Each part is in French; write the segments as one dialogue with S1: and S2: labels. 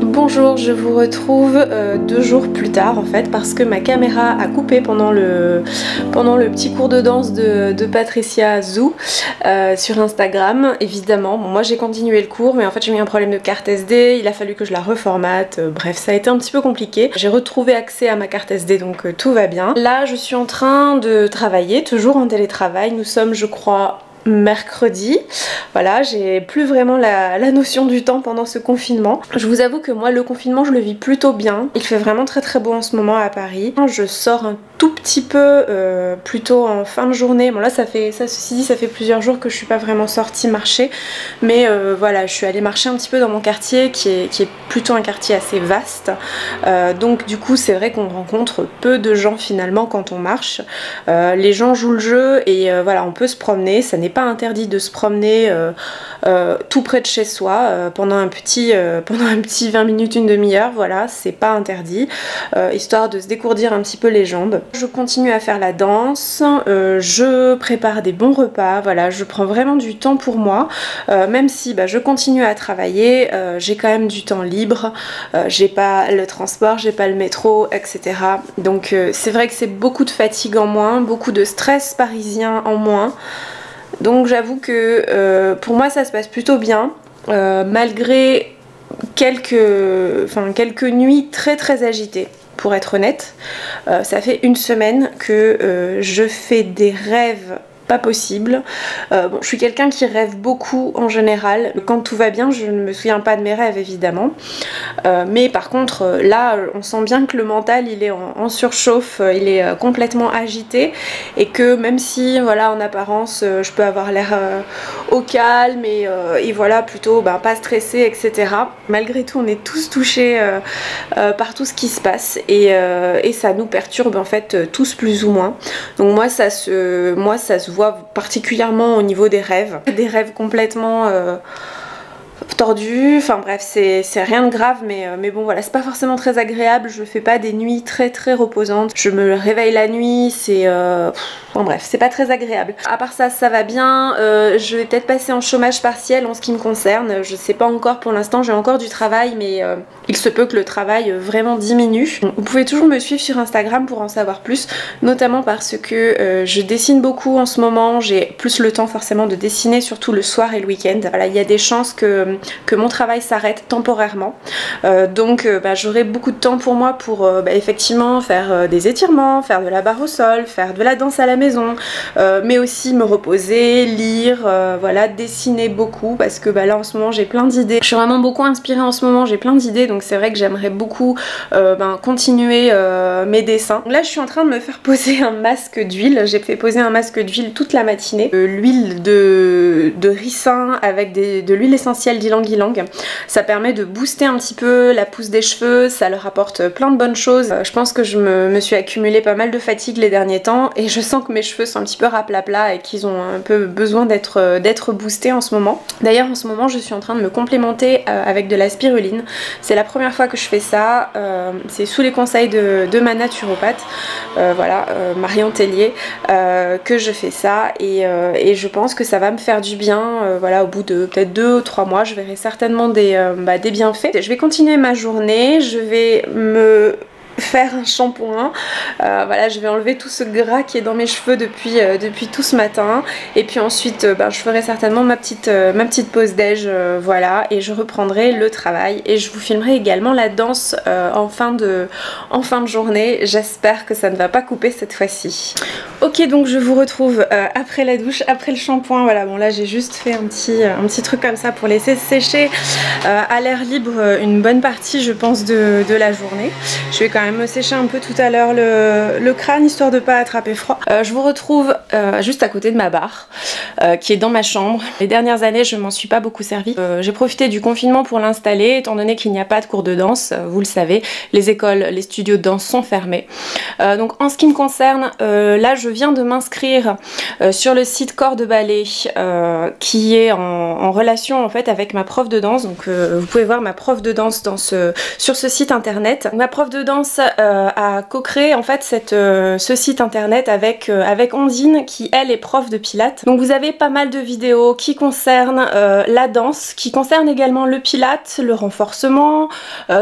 S1: Bonjour, je vous retrouve 2 jours plus tard en fait parce que ma caméra a coupé pendant le petit cours de danse de Patricia Zou sur Instagram. Évidemment, bon, moi j'ai continué le cours mais en fait j'ai eu un problème de carte SD, il a fallu que je la reformate, bref ça a été un petit peu compliqué. J'ai retrouvé accès à ma carte SD donc tout va bien. Là je suis en train de travailler, toujours en télétravail, nous sommes je crois mercredi. Voilà, j'ai plus vraiment la notion du temps pendant ce confinement. Je vous avoue que moi le confinement je le vis plutôt bien. Il fait vraiment très beau en ce moment à Paris. Je sors un tout petit peu plutôt en fin de journée. Bon là ceci dit ça fait plusieurs jours que je suis pas vraiment sortie marcher, mais voilà, je suis allée marcher un petit peu dans mon quartier qui est plutôt un quartier assez vaste, donc du coup c'est vrai qu'on rencontre peu de gens finalement quand on marche. Les gens jouent le jeu et voilà, on peut se promener, ça n'est pas interdit de se promener tout près de chez soi pendant un petit 20 minutes, une demi-heure, voilà, c'est pas interdit, histoire de se dégourdir un petit peu les jambes. Je continue à faire la danse, je prépare des bons repas, voilà, je prends vraiment du temps pour moi, même si je continue à travailler, j'ai quand même du temps libre, j'ai pas le transport, j'ai pas le métro, etc. Donc c'est vrai que c'est beaucoup de fatigue en moins, beaucoup de stress parisien en moins. Donc j'avoue que pour moi ça se passe plutôt bien, malgré quelques nuits très agitées. Pour être honnête, ça fait une semaine que je fais des rêves pas possible. Bon, je suis quelqu'un qui rêve beaucoup en général. Quand tout va bien, je ne me souviens pas de mes rêves évidemment. Mais par contre, là, on sent bien que le mental, il est en surchauffe, il est complètement agité. Et que même si, voilà, en apparence, je peux avoir l'air au calme et voilà, plutôt pas stressé, etc. Malgré tout, on est tous touchés par tout ce qui se passe. Et ça nous perturbe en fait tous plus ou moins. Donc moi, ça se voit particulièrement au niveau des rêves complètement tordus, enfin bref c'est rien de grave mais bon voilà, c'est pas forcément très agréable, je fais pas des nuits très reposantes, je me réveille la nuit, c'est enfin bref, c'est pas très agréable. À part ça, ça va bien, je vais peut-être passer en chômage partiel en ce qui me concerne, je sais pas encore pour l'instant, j'ai encore du travail mais il se peut que le travail vraiment diminue. Vous pouvez toujours me suivre sur Instagram pour en savoir plus, notamment parce que je dessine beaucoup en ce moment, j'ai plus le temps forcément de dessiner, surtout le soir et le week-end. Voilà, il y a des chances que mon travail s'arrête temporairement, donc j'aurai beaucoup de temps pour moi pour effectivement faire des étirements, faire de la barre au sol, faire de la danse à la maison, mais aussi me reposer, lire, voilà, dessiner beaucoup parce que là en ce moment j'ai plein d'idées, je suis vraiment beaucoup inspirée en ce moment, j'ai plein d'idées, donc c'est vrai que j'aimerais beaucoup continuer mes dessins. Donc là je suis en train de me faire poser un masque d'huile, j'ai fait poser un masque d'huile toute la matinée, l'huile de ricin avec de l'huile essentielle d'ylang-ylang. Ça permet de booster un petit peu la pousse des cheveux, ça leur apporte plein de bonnes choses. Je pense que je me suis accumulé pas mal de fatigue les derniers temps et je sens que mes cheveux sont un petit peu raplapla et qu'ils ont un peu besoin d'être boostés en ce moment. D'ailleurs en ce moment je suis en train de me complémenter avec de la spiruline. C'est la première fois que je fais ça, c'est sous les conseils de ma naturopathe, voilà, Marion Tellier, que je fais ça et je pense que ça va me faire du bien, voilà, au bout de peut-être 2 ou 3 mois, je verrai certainement des bienfaits. Je vais continuer ma journée, je vais me faire un shampoing, voilà, je vais enlever tout ce gras qui est dans mes cheveux depuis tout ce matin et puis ensuite je ferai certainement ma petite pause déj, voilà, et je reprendrai le travail et je vous filmerai également la danse en fin de journée. J'espère que ça ne va pas couper cette fois-ci. Ok, donc je vous retrouve après la douche, après le shampoing, voilà, bon là j'ai juste fait un petit truc comme ça pour laisser sécher à l'air libre une bonne partie je pense de la journée. Je vais quand même me sécher un peu tout à l'heure le crâne histoire de pas attraper froid. Je vous retrouve juste à côté de ma barre qui est dans ma chambre. Les dernières années je m'en suis pas beaucoup servi. J'ai profité du confinement pour l'installer étant donné qu'il n'y a pas de cours de danse, vous le savez, les écoles, les studios de danse sont fermés. Donc en ce qui me concerne, là je viens de m'inscrire sur le site Corps de Ballet qui est en relation en fait avec ma prof de danse. Donc vous pouvez voir ma prof de danse sur ce site internet. Ma prof de danse grâce à co-créer en fait ce site internet avec Ondine qui elle est prof de pilates. Donc vous avez pas mal de vidéos qui concernent la danse, qui concernent également le pilates, le renforcement,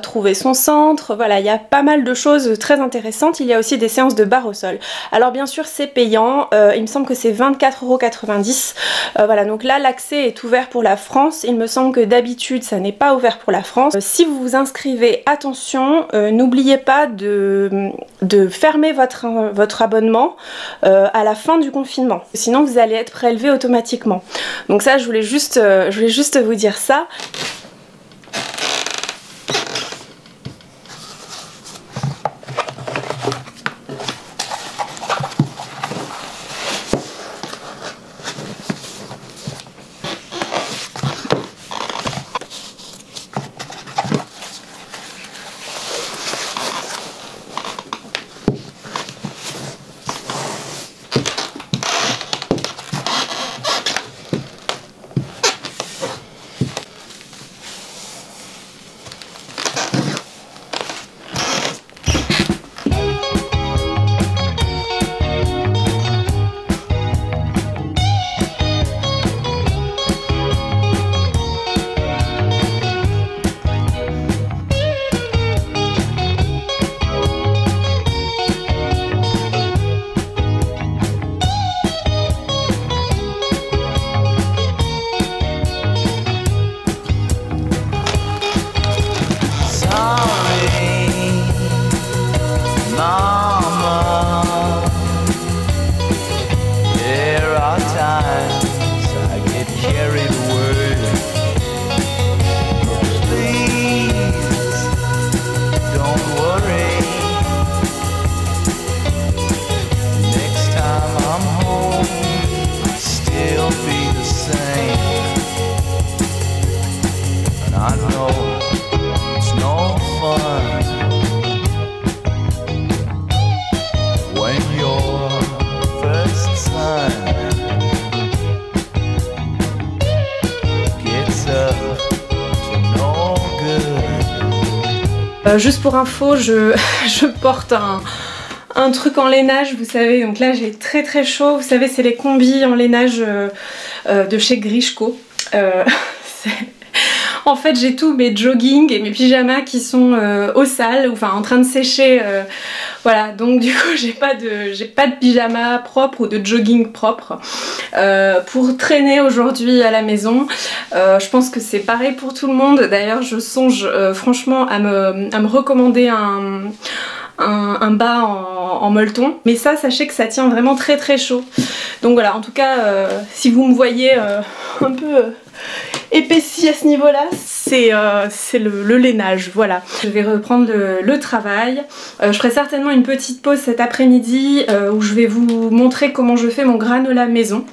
S1: trouver son centre, voilà, il y a pas mal de choses très intéressantes. Il y a aussi des séances de barre au sol. Alors bien sûr c'est payant, il me semble que c'est 24,90 €. Voilà, donc là l'accès est ouvert pour la France. Il me semble que d'habitude ça n'est pas ouvert pour la France. Si vous vous inscrivez, attention, n'oubliez pas de fermer votre abonnement à la fin du confinement. Sinon vous allez être prélevé automatiquement. Donc ça je voulais juste vous dire ça. Juste pour info, je porte un truc en lainage, vous savez, donc là j'ai très chaud, vous savez c'est les combis en lainage de chez Grishko. En fait j'ai tous mes joggings et mes pyjamas qui sont au sale, enfin en train de sécher, voilà, donc du coup j'ai pas de pyjama propre ou de jogging propre pour traîner aujourd'hui à la maison. Je pense que c'est pareil pour tout le monde, d'ailleurs je songe franchement à me recommander un bas en molleton, mais ça sachez que ça tient vraiment très chaud. Donc voilà, en tout cas si vous me voyez un peu épaissie à ce niveau là, c'est le lainage, voilà. Je vais reprendre le travail. Je ferai certainement une petite pause cet après-midi où je vais vous montrer comment je fais mon granola maison.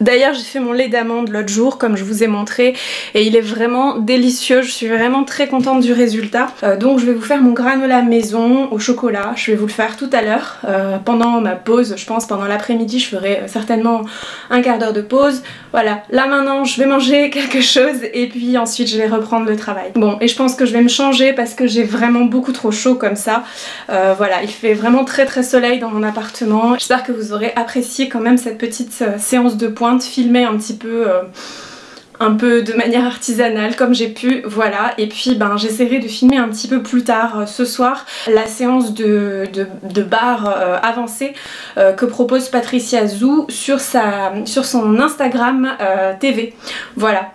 S1: D'ailleurs j'ai fait mon lait d'amande l'autre jour comme je vous ai montré et il est vraiment délicieux, je suis vraiment très contente du résultat. Donc je vais vous faire mon granola maison au chocolat, je vais vous le faire tout à l'heure pendant ma pause, je pense pendant l'après-midi je ferai certainement un quart d'heure de pause. Voilà, là maintenant je vais manger quelque chose et puis ensuite je vais reprendre le travail. Bon, et je pense que je vais me changer parce que j'ai vraiment beaucoup trop chaud comme ça. Voilà, il fait vraiment très soleil dans mon appartement. J'espère que vous aurez apprécié quand même cette petite séance de pointe filmée un petit peu de manière artisanale comme j'ai pu, voilà. Et puis ben j'essaierai de filmer un petit peu plus tard ce soir la séance de barre avancée que propose Patricia Zou sur son Instagram TV, voilà.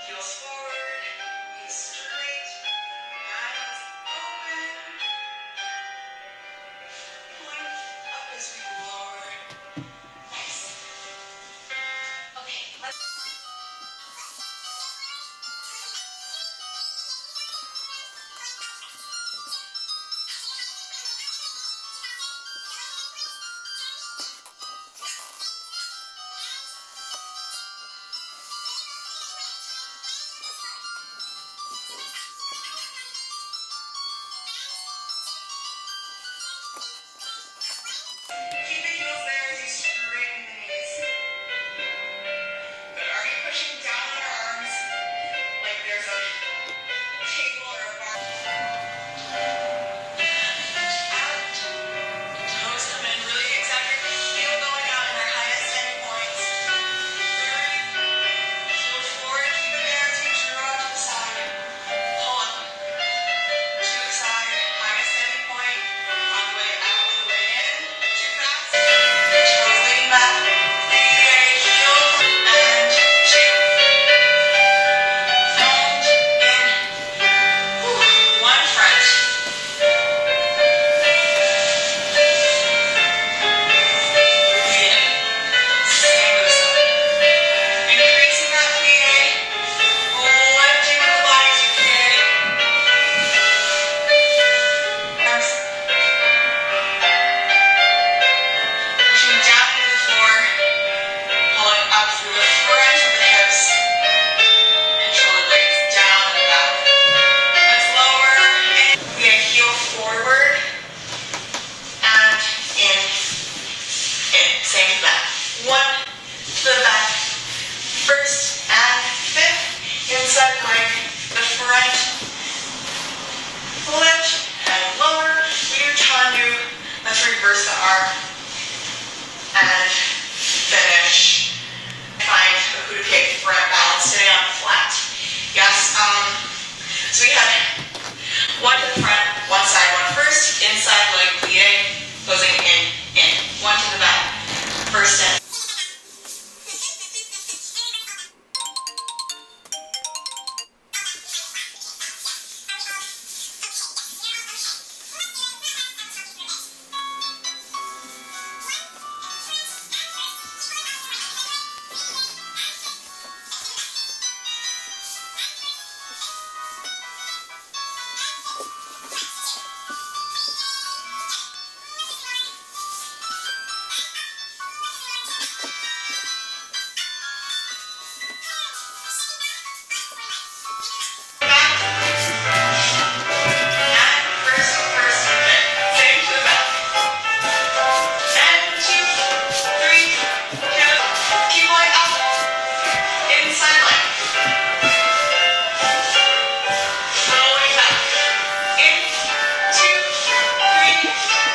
S2: Heels forward, knees straight, hands open, pulling up as we lower. Nice. Okay, let's. Keep the heels there as you straighten the knees. Good. Are we pushing down on our arms like there's a table or a bar? Out. Toes come in. Really exact your heel going out in our highest ending points. Move forward. Keep it there as you draw to the side. Pull up. To the side. Highest ending point. On the way out and the way in. Too fast. Toes leaning back. And two. And in. One front. Plie. Same with the side. Increasing that plie. Lifting with the body as you create. Arms. Pushing down into the floor. Pulling up through the front of the hips. And shoulder blades down and back. Let's lower in. Plie heel forward. And in. In. Same to back. One to the back. First and fifth. Inside leg. The front. Lift and lower. We do tandu. Let's reverse the arm. And finish. Find a Buddha kick front balance today on flat. Yes. So we had one to the front, one side, one first. Inside leg plie. Closing in, in. One to the back. First and.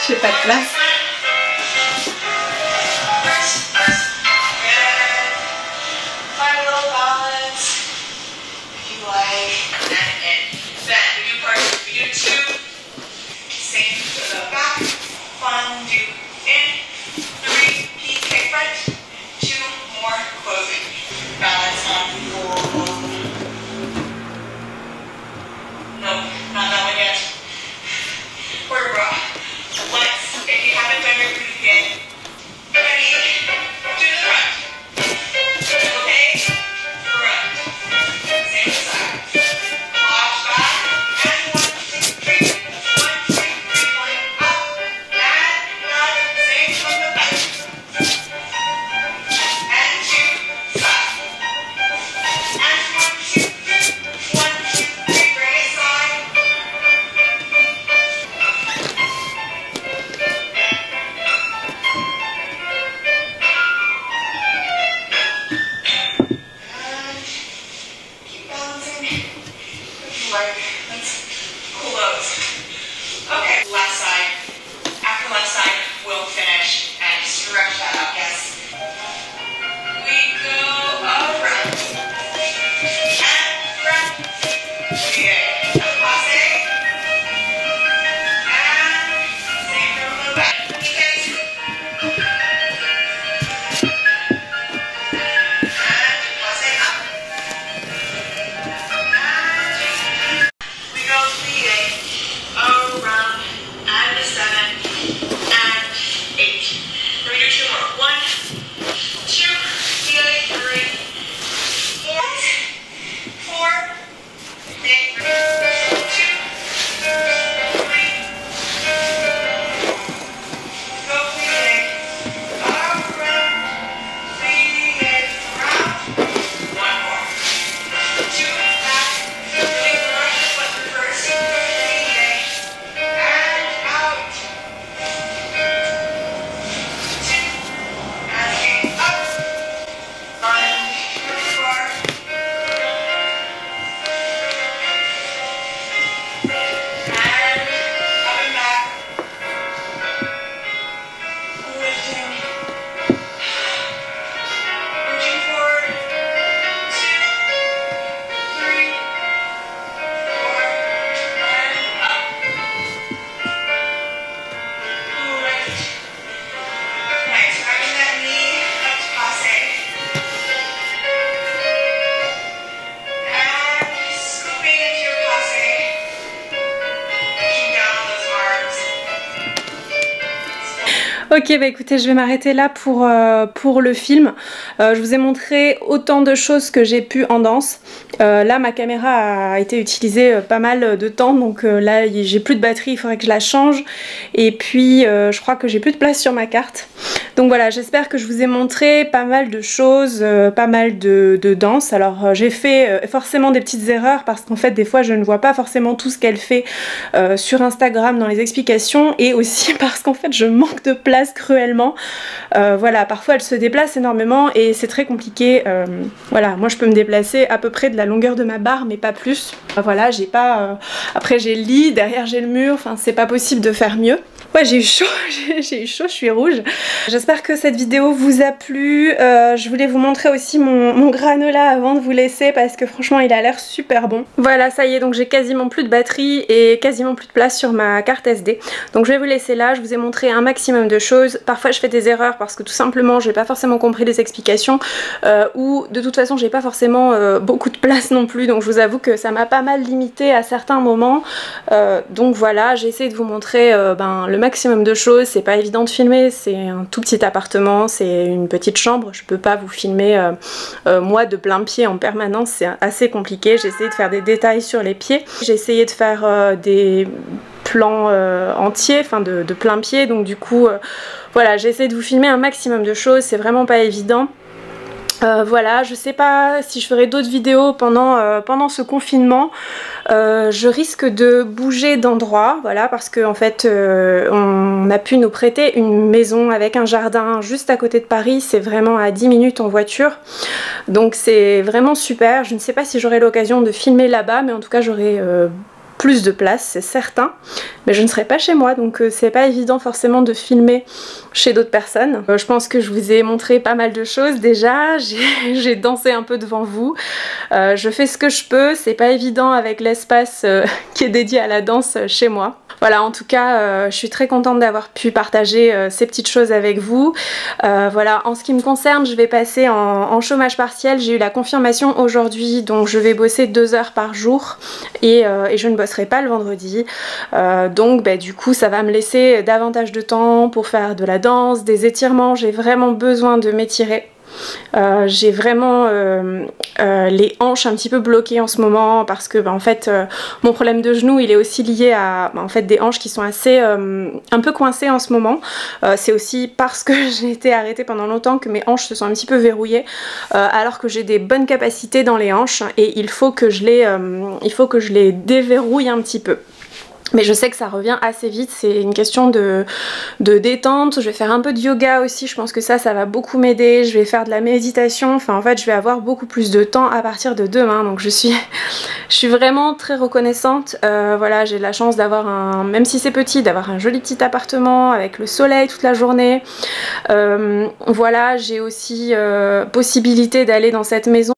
S1: J'ai pas de place.
S2: Find a little balance if you like, and in. Then we do part two. We do two. Same to the back. One, do in. Three, PK front. Two more closing. Balance on four. Nope, not that one yet. Vertebra. Let's, if you haven't done your breathing yet, ready, to the front. Okay? Front. Same side. Watch back. And 1, 2, 3. 1, 2, 3. Point up. And back. Same from the back. And 2. Side. And 1, 2. 1, 2, 3. Bring it side. And keep balancing. If you like, let's close. Okay, left side. After left side, we'll finish and stretch that out, yes. We go around. And front. Yeah. Passe. And same from the back. Okay. And passe up.
S1: Ok, bah écoutez, je vais m'arrêter là pour le film. Je vous ai montré autant de choses que j'ai pu en danse. Là, ma caméra a été utilisée pas mal de temps, donc là, j'ai plus de batterie, il faudrait que je la change. Et puis, je crois que j'ai plus de place sur ma carte. Donc voilà, j'espère que je vous ai montré pas mal de choses, pas mal de danse. Alors, j'ai fait forcément des petites erreurs parce qu'en fait, des fois, je ne vois pas forcément tout ce qu'elle fait sur Instagram dans les explications, et aussi parce qu'en fait, je manque de place cruellement. Voilà, parfois elle se déplace énormément et c'est très compliqué. Voilà, moi je peux me déplacer à peu près de la longueur de ma barre mais pas plus. Voilà, j'ai pas... Après j'ai le lit, derrière j'ai le mur, enfin c'est pas possible de faire mieux. Ouais, j'ai eu chaud, j'ai eu chaud, je suis rouge. J'espère que cette vidéo vous a plu. Je voulais vous montrer aussi mon granola avant de vous laisser parce que franchement il a l'air super bon. Voilà, ça y est, donc j'ai quasiment plus de batterie et quasiment plus de place sur ma carte SD. Donc je vais vous laisser là, je vous ai montré un maximum de choses. Parfois je fais des erreurs parce que tout simplement j'ai pas forcément compris les explications ou de toute façon j'ai pas forcément beaucoup de place non plus. Donc je vous avoue que ça m'a pas mal limité à certains moments. Donc voilà, j'ai essayé de vous montrer le maximum de choses. C'est pas évident de filmer, c'est un tout petit appartement, c'est une petite chambre, je peux pas vous filmer moi de plein pied en permanence, c'est assez compliqué. J'ai essayé de faire des détails sur les pieds, j'ai essayé de faire des plans entiers, enfin de plein pied, donc du coup voilà, j'ai essayé de vous filmer un maximum de choses, c'est vraiment pas évident. Voilà, je sais pas si je ferai d'autres vidéos pendant ce confinement. Je risque de bouger d'endroit, voilà, parce que en fait on a pu nous prêter une maison avec un jardin juste à côté de Paris, c'est vraiment à 10 minutes en voiture, donc c'est vraiment super. Je ne sais pas si j'aurai l'occasion de filmer là-bas, mais en tout cas j'aurai plus de place, c'est certain, mais je ne serai pas chez moi, donc c'est pas évident forcément de filmer chez d'autres personnes. Je pense que je vous ai montré pas mal de choses déjà, j'ai dansé un peu devant vous, je fais ce que je peux, c'est pas évident avec l'espace qui est dédié à la danse chez moi. Voilà, en tout cas, je suis très contente d'avoir pu partager ces petites choses avec vous. Voilà, en ce qui me concerne, je vais passer en chômage partiel. J'ai eu la confirmation aujourd'hui, donc je vais bosser 2 heures par jour et je ne bosserai pas le vendredi. Donc du coup, ça va me laisser davantage de temps pour faire de la danse, des étirements. J'ai vraiment besoin de m'étirer. J'ai vraiment les hanches un petit peu bloquées en ce moment parce que en fait mon problème de genou il est aussi lié à en fait des hanches qui sont assez un peu coincées en ce moment. C'est aussi parce que j'ai été arrêtée pendant longtemps que mes hanches se sont un petit peu verrouillées alors que j'ai des bonnes capacités dans les hanches et il faut que je les déverrouille un petit peu. Mais je sais que ça revient assez vite, c'est une question de détente. Je vais faire un peu de yoga aussi, je pense que ça va beaucoup m'aider. Je vais faire de la méditation, enfin en fait je vais avoir beaucoup plus de temps à partir de demain. Donc je suis vraiment très reconnaissante. Voilà, j'ai la chance d'avoir même si c'est petit, d'avoir un joli petit appartement avec le soleil toute la journée. Voilà, j'ai aussi possibilité d'aller dans cette maison